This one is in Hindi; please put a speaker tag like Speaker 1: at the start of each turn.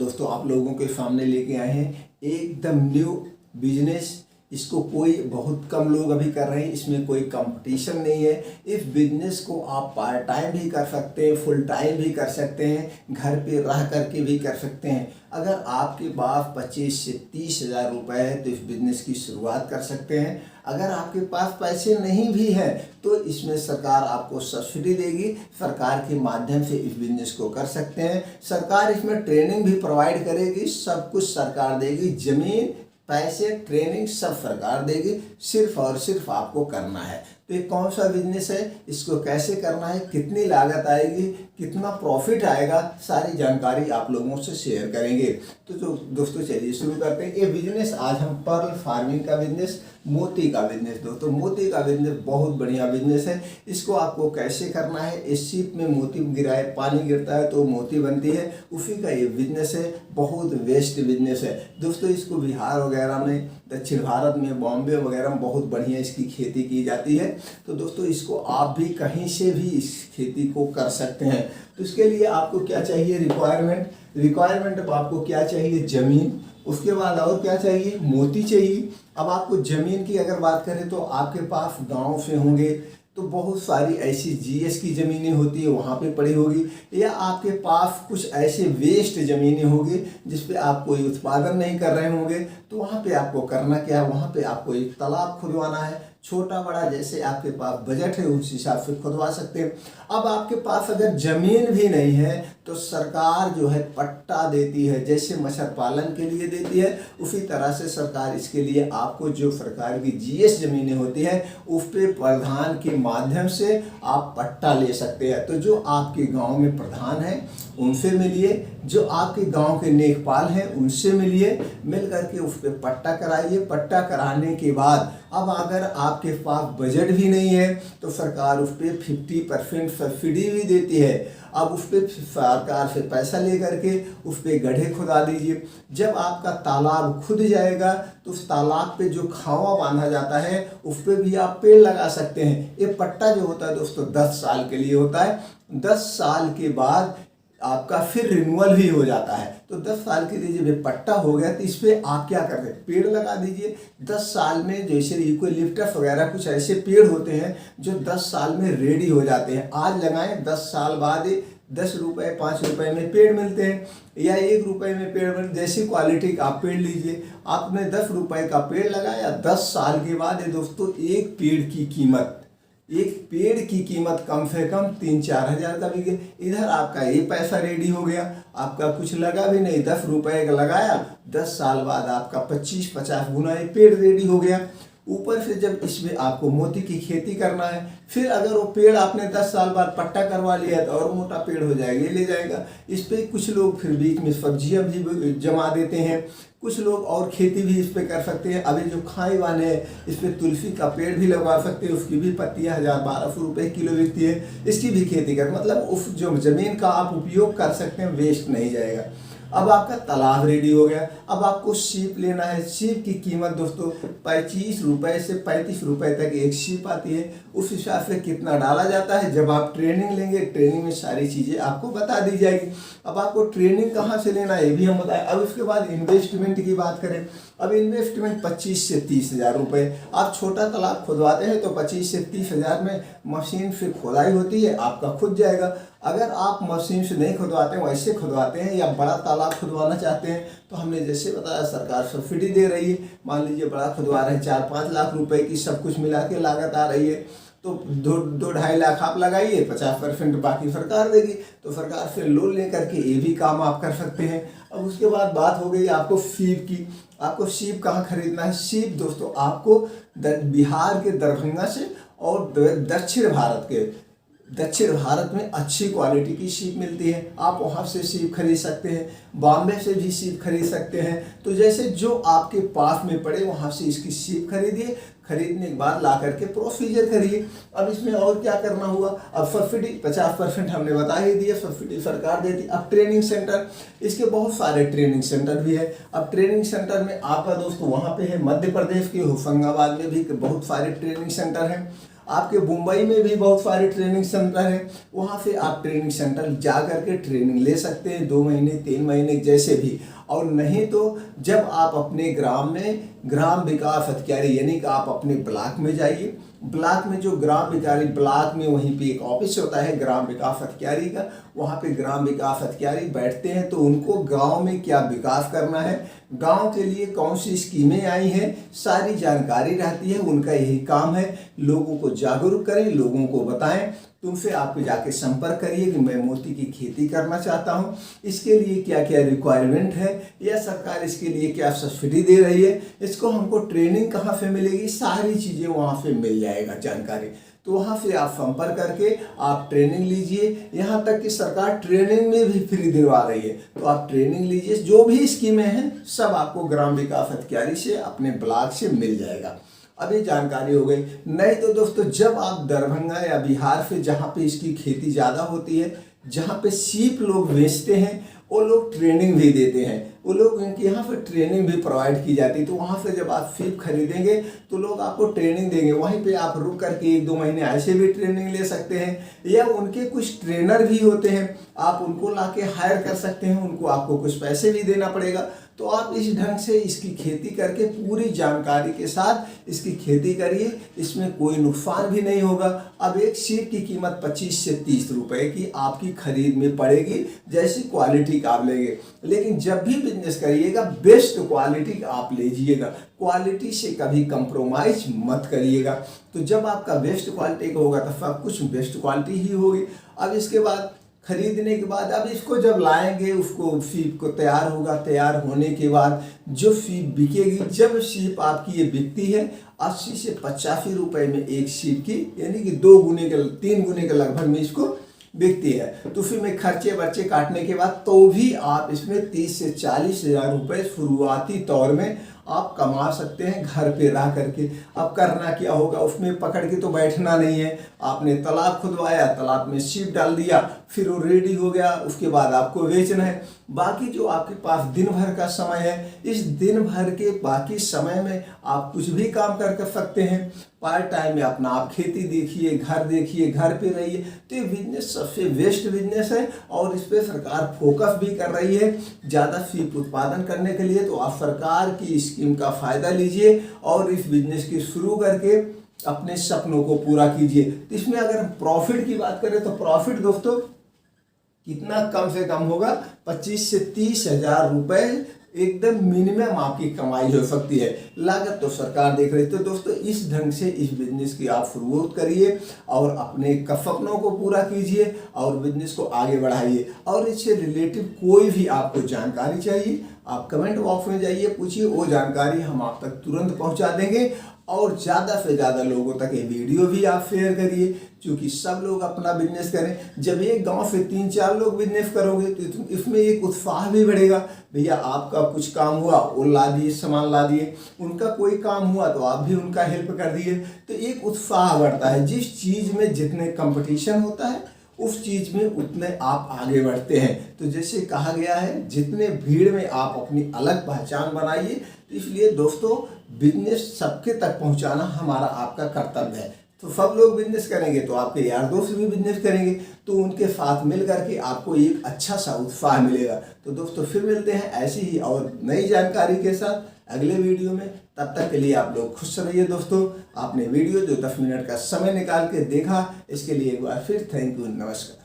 Speaker 1: दोस्तों आप लोगों के सामने लेके आए हैं एकदम न्यू बिजनेस। इसको कोई बहुत कम लोग अभी कर रहे हैं, इसमें कोई कंपटीशन नहीं है। इस बिजनेस को आप पार्ट टाइम भी कर सकते हैं, फुल टाइम भी कर सकते हैं, घर पे रह करके भी कर सकते हैं। अगर आपके पास 25 से 30 हज़ार रुपये है तो इस बिजनेस की शुरुआत कर सकते हैं। अगर आपके पास पैसे नहीं भी हैं तो इसमें सरकार आपको सब्सिडी देगी, सरकार के माध्यम से इस बिजनेस को कर सकते हैं। सरकार इसमें ट्रेनिंग भी प्रोवाइड करेगी, सब कुछ सरकार देगी, ज़मीन, पैसे, ट्रेनिंग सब सरकार देगी, सिर्फ और सिर्फ आपको करना है। तो ये कौन सा बिजनेस है, इसको कैसे करना है, कितनी लागत आएगी, कितना प्रॉफिट आएगा, सारी जानकारी आप लोगों से शेयर करेंगे। तो दोस्तों चलिए शुरू करते हैं। ये बिजनेस आज हम पर्ल फार्मिंग का बिजनेस, मोती का बिजनेस। दोस्तों मोती का बिजनेस बहुत बढ़िया बिजनेस है। इसको आपको कैसे करना है, इस सीप में मोती गिराए, पानी गिरता है तो मोती बनती है, उसी का ये बिजनेस है। बहुत बेस्ट बिजनेस है दोस्तों। इसको बिहार वगैरह में, दक्षिण भारत में, बॉम्बे वगैरह में बहुत बढ़िया इसकी खेती की जाती है। तो दोस्तों इसको आप भी कहीं से भी इस खेती को कर सकते हैं। तो इसके लिए आपको क्या चाहिए, रिक्वायरमेंट आपको क्या चाहिए, ज़मीन। उसके बाद और क्या चाहिए, मोती चाहिए। अब आपको ज़मीन की अगर बात करें तो आपके पास गांव से होंगे तो बहुत सारी ऐसी जीएस की ज़मीनें होती है, वहाँ पे पड़ी होगी, या आपके पास कुछ ऐसे वेस्ट ज़मीनें होगी जिस पे आप कोई उत्पादन नहीं कर रहे होंगे। तो वहाँ पे आपको करना क्या है, वहाँ पे आपको एक तालाब खुदवाना है, छोटा बड़ा जैसे आपके पास बजट है उस हिसाब से खुदवा सकते हैं। अब आपके पास अगर ज़मीन भी नहीं है तो सरकार जो है पट्टा देती है, जैसे मछली पालन के लिए देती है उसी तरह से सरकार इसके लिए आपको जो सरकार की जीएस ज़मीनें होती है उस पर प्रधान के माध्यम से आप पट्टा ले सकते हैं। तो जो आपके गांव में प्रधान है उनसे मिलिए, जो आपके गांव के नेकपाल हैं उनसे मिलिए, मिल करके उस पर पट्टा कराइए। पट्टा कराने के बाद अब अगर आपके पास बजट भी नहीं है तो सरकार उस पर 50% सब्सिडी भी देती है। अब उस पर सरकार से पैसा ले करके उस पर गड्ढे खुदा दीजिए। जब आपका तालाब खुद जाएगा तो उस तालाब पे जो खावा बांधा जाता है उस पर भी आप पेड़ लगा सकते हैं। ये पट्टा जो होता है दोस्तों 10 साल के लिए होता है। 10 साल के बाद आपका फिर रिन्यूअल भी हो जाता है। तो 10 साल के लिए जब पट्टा हो गया तो इस पर आप क्या कर रहे हैं, पेड़ लगा दीजिए। 10 साल में जैसे यूकेलिप्टस वगैरह कुछ ऐसे पेड़ होते हैं जो 10 साल में रेडी हो जाते हैं। आज लगाएं, 10 साल बाद 10 रुपये 5 रुपये में पेड़ मिलते हैं, या 1 रुपये में पेड़ मिलते। जैसी क्वालिटी का आप पेड़ लीजिए, आपने 10 रुपये का पेड़ लगाया, 10 साल के बाद दोस्तों एक पेड़ की कीमत कम से कम 3-4 हज़ार का भी। इधर आपका ये पैसा रेडी हो गया, आपका कुछ लगा भी नहीं, 10 रुपये का लगाया, 10 साल बाद आपका 25-50 गुना ये पेड़ रेडी हो गया। ऊपर से जब इसमें आपको मोती की खेती करना है, फिर अगर वो पेड़ आपने 10 साल बाद पट्टा करवा लिया तो और मोटा पेड़ हो जाएगा, ये ले जाएगा। इस पर कुछ लोग फिर बीच में सब्जियां भी जमा देते हैं, कुछ लोग और खेती भी इस पे कर सकते हैं। अभी जो खाई वाले है इस पर तुलसी का पेड़ भी लगवा सकते हैं, उसकी भी पत्तियां 1000-1200 रुपये किलो बिकती है, इसकी भी खेती कर, मतलब उस जो ज़मीन का आप उपयोग कर सकते हैं, वेस्ट नहीं जाएगा। अब आपका तालाब रेडी हो गया। अब आपको सीप लेना है। सीप की कीमत दोस्तों 25 रुपये से 35 रुपये तक एक सीप आती है। उस हिसाब से कितना डाला जाता है, जब आप ट्रेनिंग लेंगे, ट्रेनिंग में सारी चीज़ें आपको बता दी जाएगी। अब आपको ट्रेनिंग कहाँ से लेना है ये भी हम बताएं। अब उसके बाद इन्वेस्टमेंट की बात करें। अब इन्वेस्टमेंट 25 से 30 हज़ार रुपये। आप छोटा तालाब खुदवाते हैं तो 25 से 30 हज़ार में मशीन से खुदाई होती है, आपका खुद जाएगा। अगर आप मशीन से नहीं खुदवाते हैं, वैसे खुदवाते हैं, या बड़ा तालाब खुदवाना चाहते हैं तो हमने जैसे बताया सरकार सब्सिडी दे रही है। मान लीजिए बड़ा खुदवा रहे हैं, 4-5 लाख रुपए की सब कुछ मिला के लागत आ रही है, तो 2-2.5 लाख आप लगाइए, 50% बाकी सरकार देगी। तो सरकार से लोन लेकर के ये भी काम आप कर सकते हैं। अब उसके बाद बात हो गई आपको सीप की। आपको सीप कहाँ खरीदना है। सीप दोस्तों आपको बिहार के दरभंगा से और दक्षिण भारत में अच्छी क्वालिटी की सीप मिलती है, आप वहाँ से सीप खरीद सकते हैं। बॉम्बे से भी सीप खरीद सकते हैं। तो जैसे जो आपके पास में पड़े वहाँ से इसकी सीप खरीदिए। खरीदने के बाद ला करके प्रोसीजर करिए। अब इसमें और क्या करना हुआ, अब सब्सिडी 50% हमने बता ही दिया, सब्सिडी सरकार देती। अब ट्रेनिंग सेंटर, इसके बहुत सारे ट्रेनिंग सेंटर भी है। अब ट्रेनिंग सेंटर में आपका दोस्तों वहाँ पे है मध्य प्रदेश के होशंगाबाद में भी बहुत सारे ट्रेनिंग सेंटर हैं। आपके मुंबई में भी बहुत सारे ट्रेनिंग सेंटर हैं, वहाँ से आप ट्रेनिंग सेंटर जा करके ट्रेनिंग ले सकते हैं 2 महीने 3 महीने जैसे भी। और नहीं तो जब आप अपने ग्राम में ग्राम विकास अधिकारी यानी कि आप अपने ब्लॉक में जाइए, ब्लॉक में जो ग्राम विकास ब्लॉक में वहीं पे एक ऑफिस होता है ग्राम विकास अधिकारी का, वहाँ पे ग्राम विकास अधिकारी बैठते हैं। तो उनको गांव में क्या विकास करना है, गांव के लिए कौन सी स्कीमें आई हैं, सारी जानकारी रहती है। उनका यही काम है, लोगों को जागरूक करें, लोगों को बताएं। तुमसे आप जाके संपर्क करिए कि मैं मोती की खेती करना चाहता हूँ, इसके लिए क्या क्या रिक्वायरमेंट है, या सरकार इसके लिए क्या सब्सिडी दे रही है, इसको हमको ट्रेनिंग कहाँ से मिलेगी, सारी चीज़ें वहाँ से मिल जाएगा जानकारी। तो वहाँ से आप संपर्क करके आप ट्रेनिंग लीजिए। यहाँ तक कि सरकार ट्रेनिंग में भी फ्री दिलवा रही है, तो आप ट्रेनिंग लीजिए। जो भी स्कीमें हैं सब आपको ग्राम विकास अधिकारी से अपने ब्लॉक से मिल जाएगा। अब ये जानकारी हो गई। नहीं तो दोस्तों जब आप दरभंगा या बिहार से जहाँ पे इसकी खेती ज़्यादा होती है, जहाँ पे सीप लोग बेचते हैं, वो लोग ट्रेनिंग भी देते हैं, वो लोग इनके यहाँ पे ट्रेनिंग भी प्रोवाइड की जाती है। तो वहाँ से जब आप सीप खरीदेंगे तो लोग आपको ट्रेनिंग देंगे, वहीं पे आप रुक करके 1-2 महीने ऐसे भी ट्रेनिंग ले सकते हैं, या उनके कुछ ट्रेनर भी होते हैं, आप उनको लाके हायर कर सकते हैं, उनको आपको कुछ पैसे भी देना पड़ेगा। तो आप इस ढंग से इसकी खेती करके पूरी जानकारी के साथ इसकी खेती करिए, इसमें कोई नुकसान भी नहीं होगा। अब एक सीप की कीमत 25 से 30 रुपए की आपकी खरीद में पड़ेगी, जैसी क्वालिटी का आप लेंगे। लेकिन जब भी बिजनेस करिएगा बेस्ट क्वालिटी का आप लीजिएगा, क्वालिटी से कभी कंप्रोमाइज मत करिएगा। तो जब आपका बेस्ट क्वालिटी का होगा तो सब कुछ बेस्ट क्वालिटी ही होगी। अब इसके बाद खरीदने के बाद अब इसको जब लाएंगे, उसको सीप को तैयार होगा, तैयार होने के बाद जो सीप बिकेगी, जब सीप आपकी ये बिकती है 80 से 85 रुपए में एक सीप की, यानी कि 2 गुने के 3 गुने के लगभग में इसको बिकती है। तो फिर में खर्चे बर्चे काटने के बाद तो भी आप इसमें 30 से 40 हज़ार रुपये शुरुआती तौर में आप कमा सकते हैं घर पे रह करके। अब करना क्या होगा, उसमें पकड़ के तो बैठना नहीं है, आपने तालाब खुदवाया, तालाब में सीप डाल दिया, फिर वो रेडी हो गया, उसके बाद आपको बेचना है। बाकी जो आपके पास दिन भर का समय है, इस दिन भर के बाकी समय में आप कुछ भी काम कर सकते हैं। पार्ट टाइम में अपना आप खेती देखिए, घर पे रहिए। तो ये बिजनेस सबसे बेस्ट बिजनेस है और इस पर सरकार फोकस भी कर रही है ज़्यादा सीप उत्पादन करने के लिए। तो आप सरकार की स्कीम का फ़ायदा लीजिए और इस बिजनेस की शुरू करके अपने सपनों को पूरा कीजिए। तो इसमें अगर प्रॉफिट की बात करें तो प्रॉफिट दोस्तों कितना कम से कम होगा, 25 से 30 हज़ार रुपये एकदम मिनिमम आपकी कमाई हो सकती है। लागत तो सरकार देख रही है। तो दोस्तों इस ढंग से इस बिजनेस की आप शुरुआत करिए और अपने सपनों को पूरा कीजिए और बिजनेस को आगे बढ़ाइए। और इससे रिलेटेड कोई भी आपको जानकारी चाहिए, आप कमेंट बॉक्स में जाइए, पूछिए, वो जानकारी हम आप तक तुरंत पहुंचा देंगे। और ज़्यादा से ज़्यादा लोगों तक ये वीडियो भी आप शेयर करिए, क्योंकि सब लोग अपना बिजनेस करें। जब एक गांव से 3-4 लोग बिजनेस करोगे तो इसमें एक उत्साह भी बढ़ेगा। भैया आपका कुछ काम हुआ, वो ला दिए, सामान ला दिए, उनका कोई काम हुआ तो आप भी उनका हेल्प कर दिए, तो एक उत्साह बढ़ता है। जिस चीज़ में जितने कंपटीशन होता है उस चीज़ में उतने आप आगे बढ़ते हैं। तो जैसे कहा गया है, जितने भीड़ में आप अपनी अलग पहचान बनाइए। तो इसलिए दोस्तों बिजनेस सबके तक पहुंचाना हमारा आपका कर्तव्य है। तो सब लोग बिजनेस करेंगे तो आपके यार दोस्त भी बिजनेस करेंगे, तो उनके साथ मिल करके आपको एक अच्छा सा उत्साह मिलेगा। तो दोस्तों फिर मिलते हैं ऐसी ही और नई जानकारी के साथ अगले वीडियो में। तब तक के लिए आप लोग खुश रहिए। दोस्तों आपने वीडियो जो 10 मिनट का समय निकाल के देखा, इसके लिए एक बार फिर थैंक यू, नमस्कार।